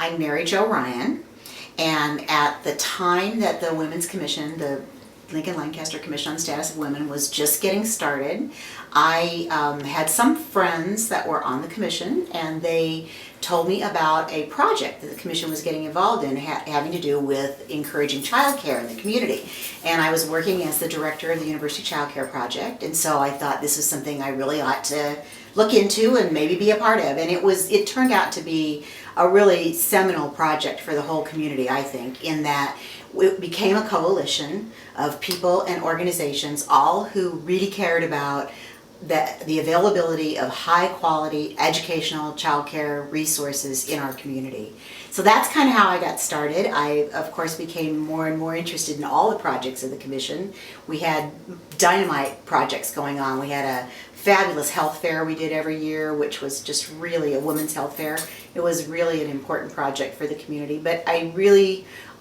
I'm Mary Jo Ryan, and at the time that the Women's Commission, the Lincoln Lancaster Commission on the Status of Women, was just getting started, I had some friends that were on the commission, and they told me about a project that the commission was getting involved in having to do with encouraging childcare in the community. And I was working as the director of the University Child Care Project, and so I thought this was something I really ought to look into and maybe be a part of. And it turned out to be a really seminal project for the whole community, I think, in that it became a coalition of people and organizations, all who really cared about the availability of high quality educational childcare resources in our community. So that's kind of how I got started. I, of course, became more and more interested in all the projects of the commission. We had dynamite projects going on. We had a fabulous health fair we did every year, which was just really a women's health fair. It was really an important project for the community, but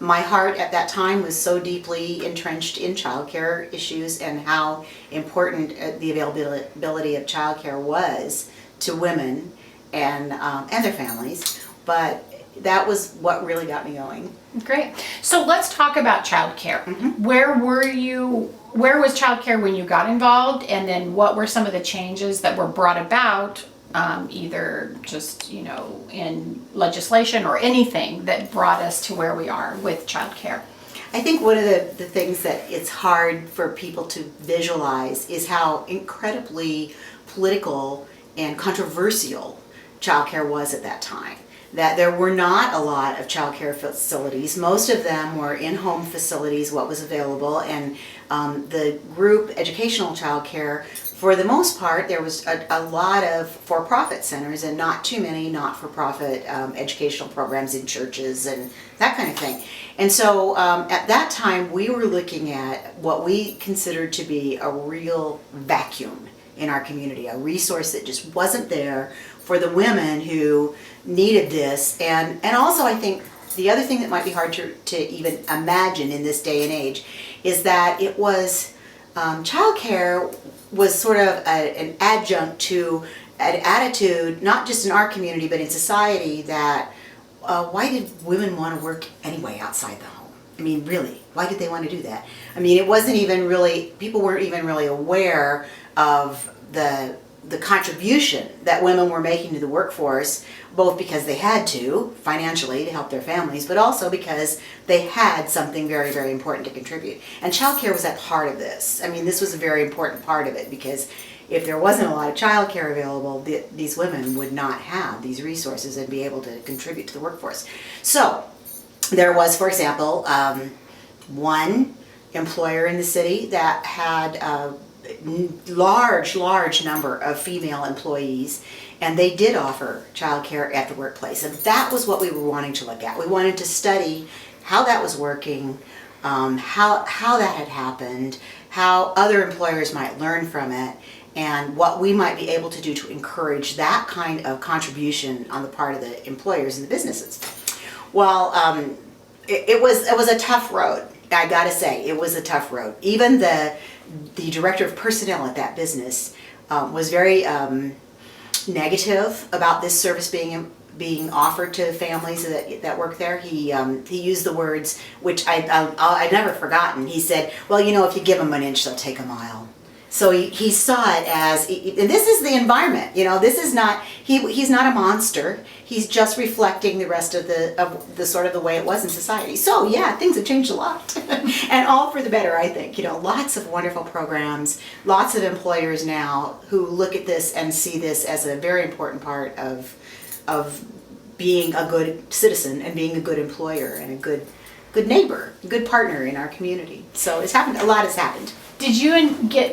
my heart at that time was so deeply entrenched in childcare issues and how important the availability of childcare was to women and their families. But that was what really got me going. Great. So let's talk about childcare. Mm-hmm. Where was childcare when you got involved, and then what were some of the changes that were brought about, either just, in legislation or anything that brought us to where we are with childcare? I think one of the things that it's hard for people to visualize is how incredibly political and controversial childcare was at that time. That there were not a lot of childcare facilities. Most of them were in-home facilities, what was available, and the group educational childcare, for the most part, there was a lot of for-profit centers and not too many not-for-profit educational programs in churches and that kind of thing. And so at that time, we were looking at what we considered to be a real vacuum in our community, a resource that just wasn't there for the women who needed this. And also, I think the other thing that might be hard to even imagine in this day and age is that it was childcare was sort of an adjunct to an attitude, not just in our community but in society, that why did women want to work anyway outside the home? I mean, really, why did they want to do that? I mean, it wasn't even really, people weren't even really aware of the contribution that women were making to the workforce, both because they had to financially to help their families, but also because they had something very, very important to contribute. And childcare was at heart of this. I mean, this was a very important part of it, because if there wasn't a lot of childcare available, these women would not have these resources and be able to contribute to the workforce. So there was, for example, one employer in the city that had large number of female employees, and they did offer childcare at the workplace, and that was what we were wanting to look at. We wanted to study how that was working, how that had happened, how other employers might learn from it, and what we might be able to do to encourage that kind of contribution on the part of the employers and the businesses. Well, it was a tough road. I gotta say, it was a tough road. Even the director of personnel at that business was very negative about this service being offered to families that work there. He used the words, which I've never forgotten. He said, well, if you give them an inch, they'll take a mile. So he saw it as, and this is the environment, this is not, he's not a monster. He's just reflecting the rest of the sort of the way it was in society. So yeah, things have changed a lot and all for the better, I think. Lots of wonderful programs, lots of employers now who look at this and see this as a very important part of being a good citizen and being a good employer and a good neighbor, a good partner in our community. So it's happened, a lot has happened.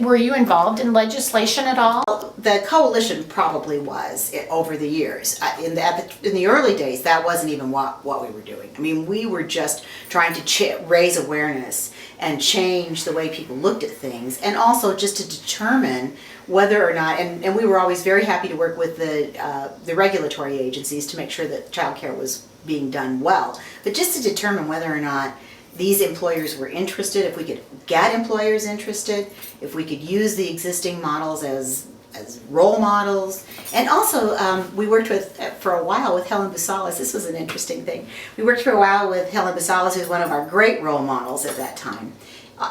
Were you involved in legislation at all? The coalition probably was over the years. In the early days, that wasn't even what we were doing. I mean, we were just trying to raise awareness and change the way people looked at things, and also just to determine whether or not, and we were always very happy to work with the regulatory agencies to make sure that childcare was being done well, but just to determine whether or not these employers were interested, if we could get employers interested, if we could use the existing models as as role models. And also, we worked for a while with Helen Busalis. This was an interesting thing. We worked for a while with Helen Busalis, who's one of our great role models at that time,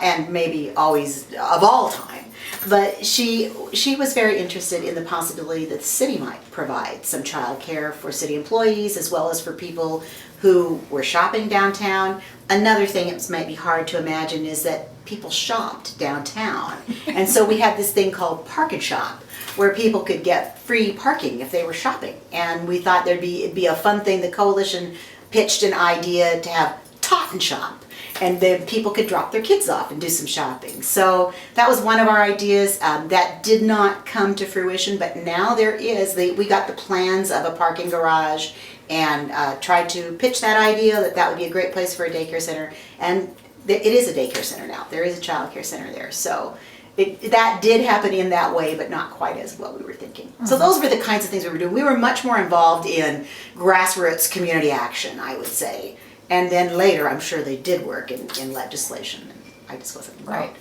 and maybe always of all time. But she was very interested in the possibility that the city might provide some child care for city employees as well as for people who were shopping downtown. Another thing that might be hard to imagine is that people shopped downtown. And so we had this thing called Park and Shop, where people could get free parking if they were shopping. And we thought it'd be a fun thing. The coalition pitched an idea to have Tot and Shop, and then people could drop their kids off and do some shopping. So that was one of our ideas. That did not come to fruition, but now there is. We got the plans of a parking garage and tried to pitch that idea that would be a great place for a daycare center. And it is a daycare center now. There is a child care center there. So that did happen in that way, but not quite as what we were thinking. Mm-hmm. So those were the kinds of things we were doing. We were much more involved in grassroots community action, I would say. And then later, I'm sure they did work in legislation. I just wasn't involved. Right.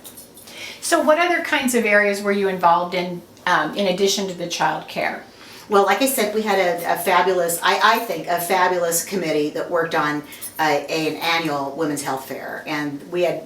So what other kinds of areas were you involved in addition to the child care? Well, like I said, we had a fabulous, I think, a fabulous committee that worked on an annual women's health fair. And we had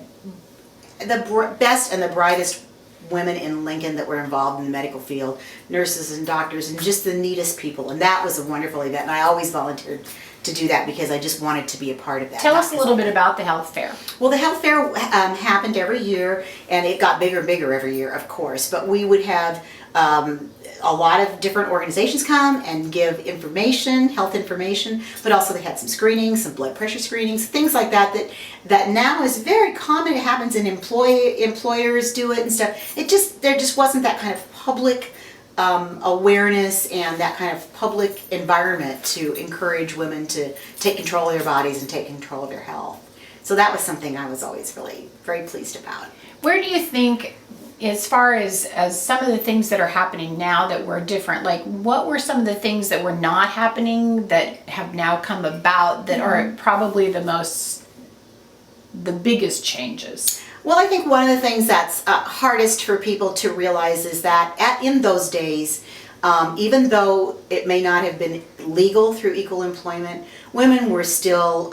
the best and the brightest women in Lincoln that were involved in the medical field, nurses and doctors, and just the neatest people. And that was a wonderful event. And I always volunteered to do that because I just wanted to be a part of that. Tell us a little bit about the health fair. Well, the health fair happened every year, and it got bigger and bigger every year, of course. But we would have a lot of different organizations come and give information, health information, but also they had some screenings, some blood pressure screenings, things like that now is very common. It happens in employers do it and stuff. There just wasn't that kind of public awareness and that kind of public environment to encourage women to take control of their bodies and take control of their health. So that was something I was always really very pleased about. Where do you think, as far as some of the things that are happening now that were different, like what were some of the things that were not happening that have now come about that are probably the biggest changes? Well, I think one of the things that's hardest for people to realize is that in those days, even though it may not have been legal through equal employment, women were still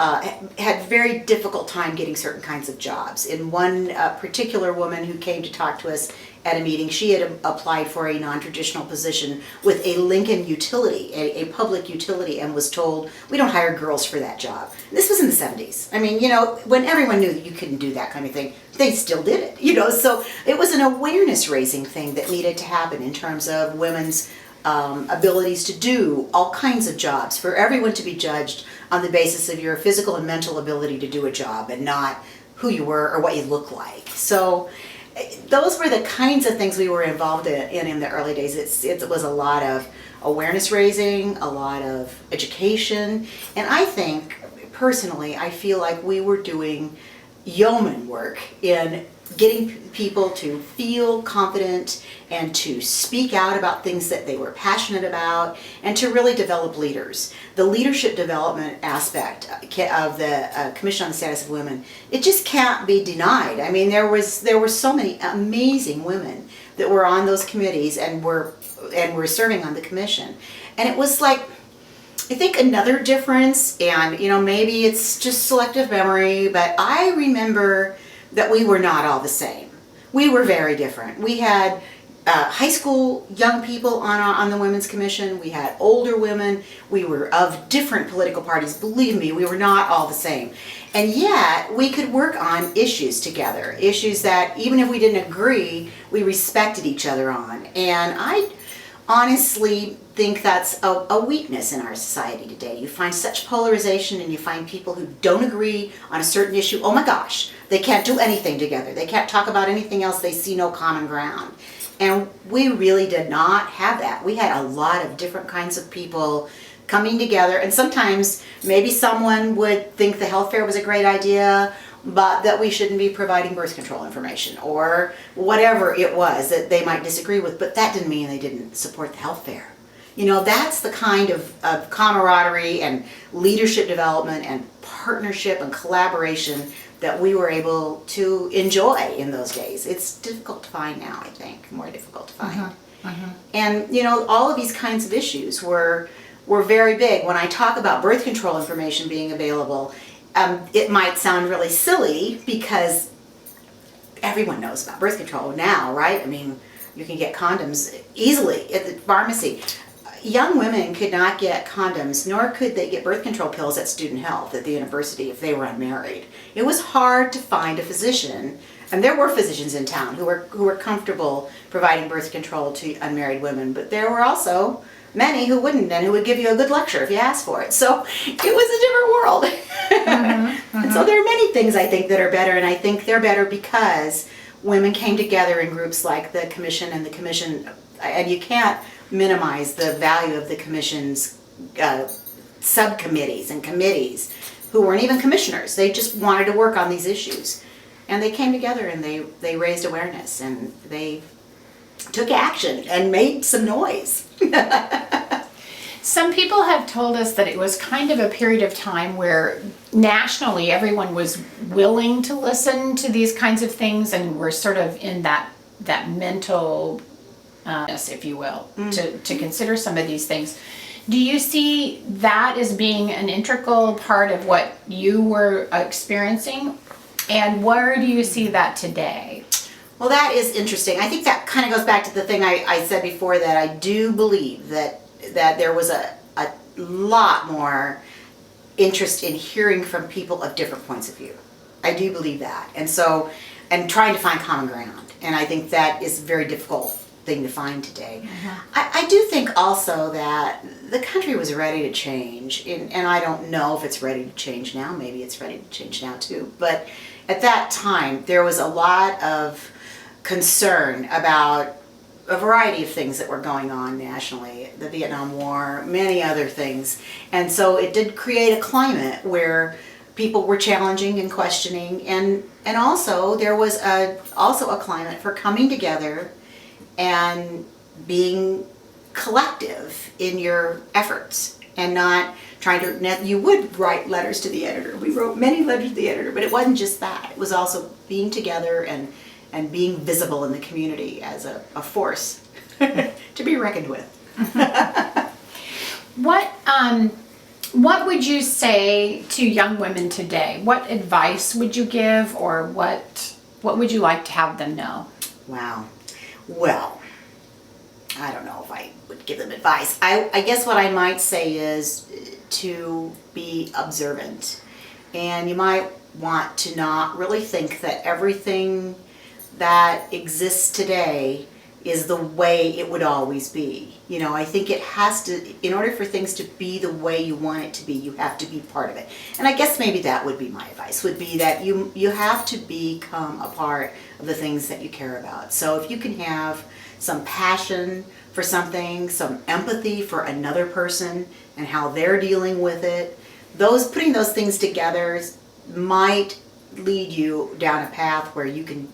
had very difficult time getting certain kinds of jobs. In one particular woman who came to talk to us at a meeting, she had applied for a non-traditional position with a Lincoln utility, a public utility, and was told, we don't hire girls for that job. And this was in the 70s. I mean, when everyone knew that you couldn't do that kind of thing, they still did it, so it was an awareness raising thing that needed to happen in terms of women's abilities to do all kinds of jobs, for everyone to be judged on the basis of your physical and mental ability to do a job and not who you were or what you look like. So those were the kinds of things we were involved in the early days. It was a lot of awareness raising, a lot of education, and I think, personally, I feel like we were doing yeoman work in getting people to feel confident and to speak out about things that they were passionate about and to really develop leaders. The leadership development aspect of the Commission on the Status of Women, it just can't be denied. I mean, there were so many amazing women that were on those committees and were serving on the commission. And it was like, I think another difference, and maybe it's just selective memory, but I remember that we were not all the same. We were very different. We had high school young people on the Women's Commission. We had older women. We were of different political parties. Believe me, we were not all the same. And yet, we could work on issues together, issues that even if we didn't agree, we respected each other on. And I honestly think that's a weakness in our society today. You find such polarization and you find people who don't agree on a certain issue. Oh my gosh, they can't do anything together. They can't talk about anything else. They see no common ground. And we really did not have that. We had a lot of different kinds of people coming together, and sometimes maybe someone would think the health fair was a great idea, but that we shouldn't be providing birth control information or whatever it was that they might disagree with, but that didn't mean they didn't support the health fair. That's the kind of camaraderie and leadership development and partnership and collaboration that we were able to enjoy in those days. It's difficult to find now, I think, more difficult to find. And, you know, all of these kinds of issues were very big. When I talk about birth control information being available, it might sound really silly because everyone knows about birth control now, right? I mean, you can get condoms easily at the pharmacy. Young women could not get condoms, nor could they get birth control pills at Student Health at the university if they were unmarried. It was hard to find a physician, and there were physicians in town who were comfortable providing birth control to unmarried women, but there were also many who wouldn't, and who would give you a good lecture if you asked for it. So it was a different world. And so there are many things I think that are better, and I think they're better because women came together in groups like the commission, and you can't minimize the value of the commission's subcommittees and committees who weren't even commissioners. They just wanted to work on these issues. And they came together and they raised awareness and they took action and made some noise. Some people have told us that it was kind of a period of time where nationally everyone was willing to listen to these kinds of things and were sort of in that mental, if you will, to consider some of these things. Do you see that as being an integral part of what you were experiencing? And where do you see that today? Well, that is interesting. I think that kind of goes back to the thing I said before, that I do believe that there was a lot more interest in hearing from people of different points of view. I do believe that. And trying to find common ground. And I think that is a very difficult thing to find today. I do think also that the country was ready to change, and I don't know if it's ready to change now. Maybe it's ready to change now too. But at that time, there was a lot of concern about a variety of things that were going on nationally, the Vietnam War, many other things. And so it did create a climate where people were challenging and questioning, and also there was also a climate for coming together and being collective in your efforts and not trying to, you would write letters to the editor. We wrote many letters to the editor, but it wasn't just that. It was also being together and being visible in the community as a force to be reckoned with. What would you say to young women today? What advice would you give, or what would you like to have them know? Wow. Well, I don't know if I would give them advice. I guess what I might say is to be observant. And you might want to not really think that everything that exists today is the way it would always be. You know, I think it has to, in order for things to be the way you want it to be, you have to be part of it. And I guess maybe that would be my advice, would be that you have to become a part of the things that you care about. So if you can have some passion for something, some empathy for another person and how they're dealing with it, putting those things together might lead you down a path where you can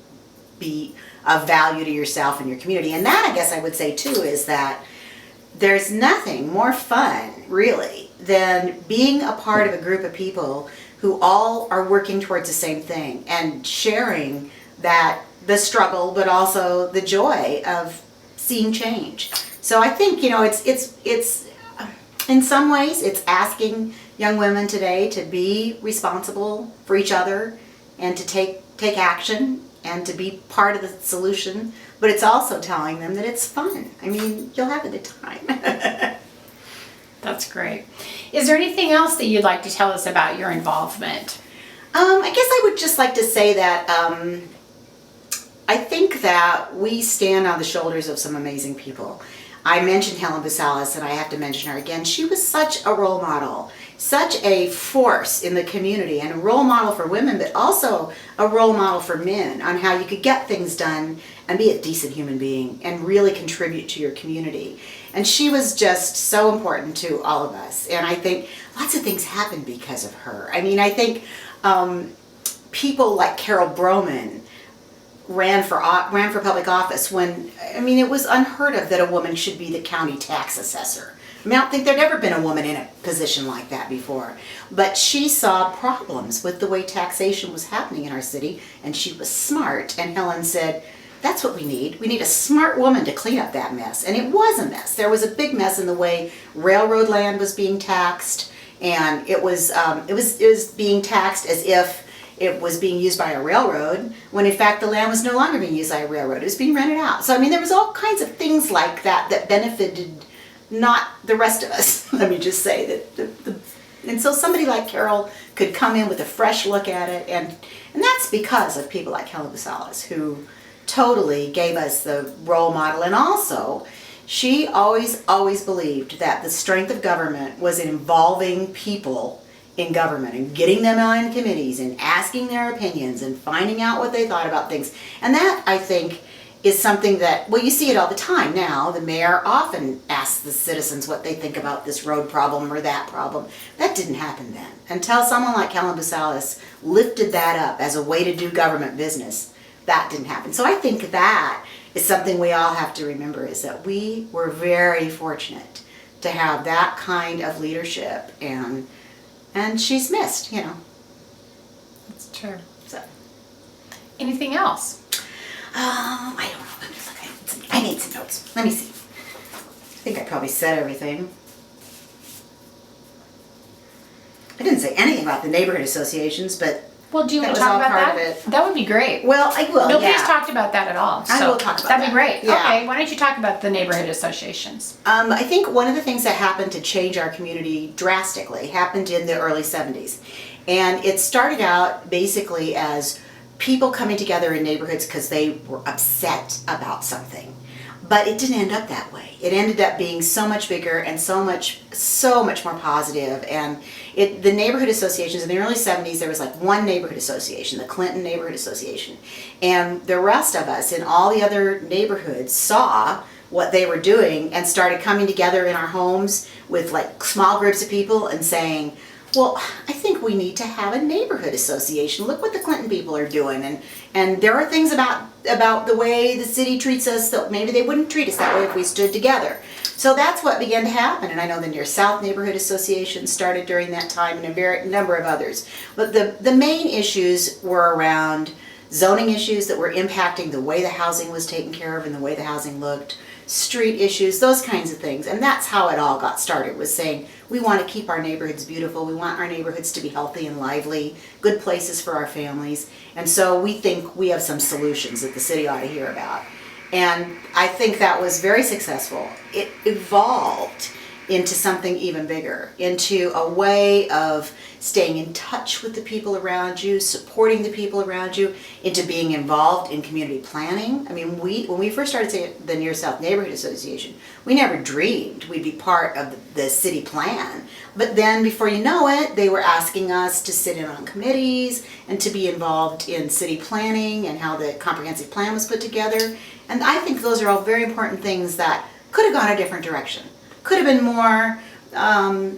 be of value to yourself and your community. And that, I guess I would say too, is that there's nothing more fun, really, than being a part of a group of people who all are working towards the same thing and sharing the struggle, but also the joy of seeing change. So I think, you know, it's in some ways it's asking young women today to be responsible for each other and to take action and to be part of the solution, but it's also telling them that it's fun. I mean, you'll have a good time. That's great. Is there anything else that you'd like to tell us about your involvement? I guess I would just like to say that I think that we stand on the shoulders of some amazing people. I mentioned Helen Busalis, and I have to mention her again. She was such a role model, such a force in the community, and a role model for women, but also a role model for men on how you could get things done and be a decent human being and really contribute to your community. And she was just so important to all of us. And I think lots of things happened because of her. I mean, I think people like Carol Broman ran for public office when, I mean, it was unheard of that a woman should be the county tax assessor. I mean, I don't think there'd ever been a woman in a position like that before. But she saw problems with the way taxation was happening in our city, and she was smart. And Helen said, That's what we need. We need a smart woman to clean up that mess. And it was a mess. There was a big mess in the way railroad land was being taxed, and it was being taxed as if it was being used by a railroad, when in fact the land was no longer being used by a railroad. It was being rented out. So I mean, there was all kinds of things like that that benefited not the rest of us. Let me just say that. And so somebody like Carol could come in with a fresh look at it, and that's because of people like Helen Basalis, who totally gave us the role model. And also, she always believed that the strength of government was in involving people in government and getting them on committees and asking their opinions and finding out what they thought about things. And that, I think, is something that, well, you see it all the time now. The mayor often asks the citizens what they think about this road problem or that problem. That didn't happen then. Until someone like Helen Basalis lifted that up as a way to do government business, that didn't happen. So I think that is something we all have to remember, is that we were very fortunate to have that kind of leadership, and she's missed, you know. That's true. So, Anything else? I don't know. I'm just looking. I made some notes. Let me see. I think I probably said everything. I didn't say anything about the neighborhood associations, but Well, do you that want to was talk all about part that? of it. That would be great. Well, I will. Nobody's yeah. talked about that at all. I so will talk about that'd that. be great. Yeah. Okay, why don't you talk about the neighborhood associations? I think one of the things that happened to change our community drastically happened in the early 70s. And it started out basically as people coming together in neighborhoods because they were upset about something. But it didn't end up that way. It ended up being so much bigger and so much more positive. And the neighborhood associations in the early 70s, there was like one neighborhood association, the Clinton Neighborhood Association. And the rest of us in all the other neighborhoods saw what they were doing and started coming together in our homes with like small groups of people and saying, well, I think we need to have a neighborhood association. Look what the Clinton people are doing. And there are things about the way the city treats us that maybe they wouldn't treat us that way if we stood together. So that's what began to happen. And I know the Near South Neighborhood Association started during that time, and a number of others. But the main issues were around zoning issues that were impacting the way the housing was taken care of and the way the housing looked, street issues, those kinds of things. And that's how it all got started, was saying we want to keep our neighborhoods beautiful. We want our neighborhoods to be healthy and lively, good places for our families. And so we think we have some solutions that the city ought to hear about. And I think that was very successful. It evolved into something even bigger, into a way of staying in touch with the people around you, supporting the people around you, into being involved in community planning. I mean, when we first started the Near South Neighborhood Association, we never dreamed we'd be part of the city plan. But then before you know it, they were asking us to sit in on committees and to be involved in city planning and how the comprehensive plan was put together. And I think those are all very important things that could have gone a different direction. Could have been more,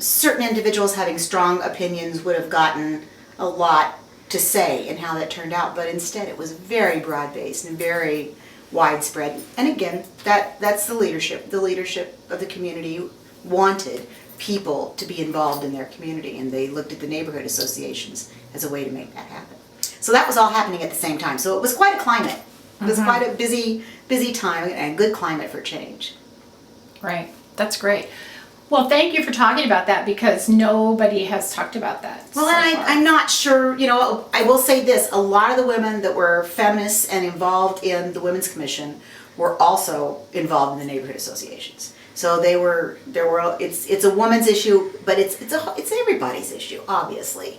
certain individuals having strong opinions would have gotten a lot to say in how that turned out, but instead it was very broad-based and very widespread. And again, that's the leadership. The leadership of the community wanted people to be involved in their community, and they looked at the neighborhood associations as a way to make that happen. So that was all happening at the same time. So it was quite a climate. It was quite a busy time and a good climate for change. Right. That's great. Well, thank you for talking about that, because nobody has talked about that. Well, so and far. I'm not sure, I will say this, a lot of the women that were feminists and involved in the Women's Commission were also involved in the neighborhood associations. So it's a woman's issue, but it's everybody's issue, obviously,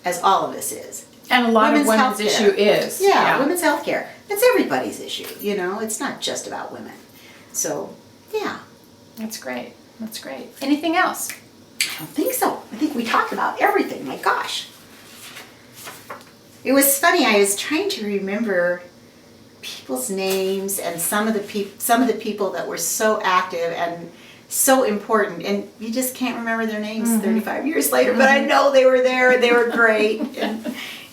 as all of this is. And a lot of women's healthcare. issue is. Yeah, women's health care. It's everybody's issue, it's not just about women. So, yeah. That's great. That's great. Anything else? I don't think so. I think we talked about everything. My gosh. It was funny. I was trying to remember people's names and some of the people that were so active and so important, and you just can't remember their names 35 years later. But I know they were there and they were great.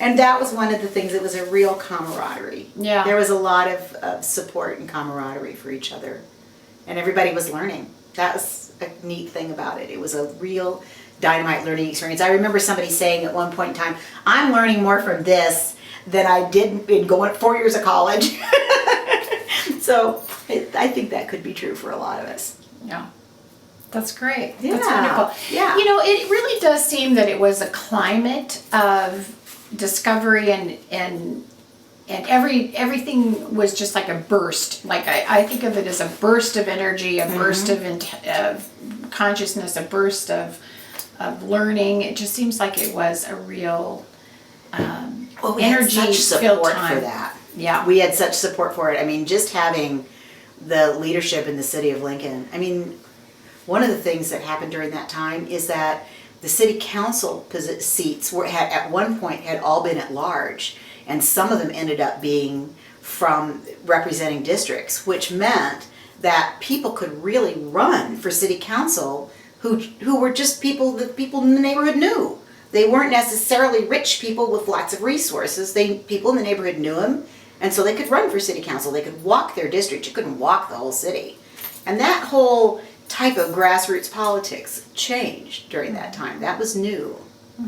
And that was one of the things. It was a real camaraderie. Yeah. There was a lot of support and camaraderie for each other, and everybody was learning. That was a neat thing about it. It was a real dynamite learning experience. I remember somebody saying at one point in time, I'm learning more from this than I did in going 4 years of college. So I think that could be true for a lot of us. Yeah. That's great. Yeah, That's wonderful. yeah. You know, it really does seem that it was a climate of discovery and everything was just like a burst. Like I think of it as a burst of energy, a burst of consciousness, a burst of learning. It just seems like it was a real Well, we had energy such filled support time. for that. Yeah. We had such support for it. I mean, just having the leadership in the city of Lincoln. I mean, one of the things that happened during that time is that the city council seats had at one point had all been at large, and some of them ended up being from representing districts, which meant that people could really run for city council who were just people that people in the neighborhood knew. They weren't necessarily rich people with lots of resources. People in the neighborhood knew them, and so they could run for city council. They could walk their district. You couldn't walk the whole city. And that whole type of grassroots politics changed during that time. That was new.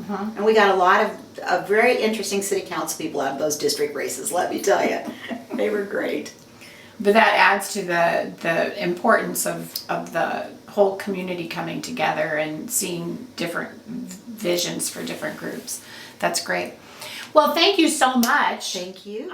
And we got a lot of very interesting city council people out of those district races, let me tell you. They were great. But that adds to the importance of the whole community coming together and seeing different visions for different groups. That's great. Well, thank you so much. Thank you.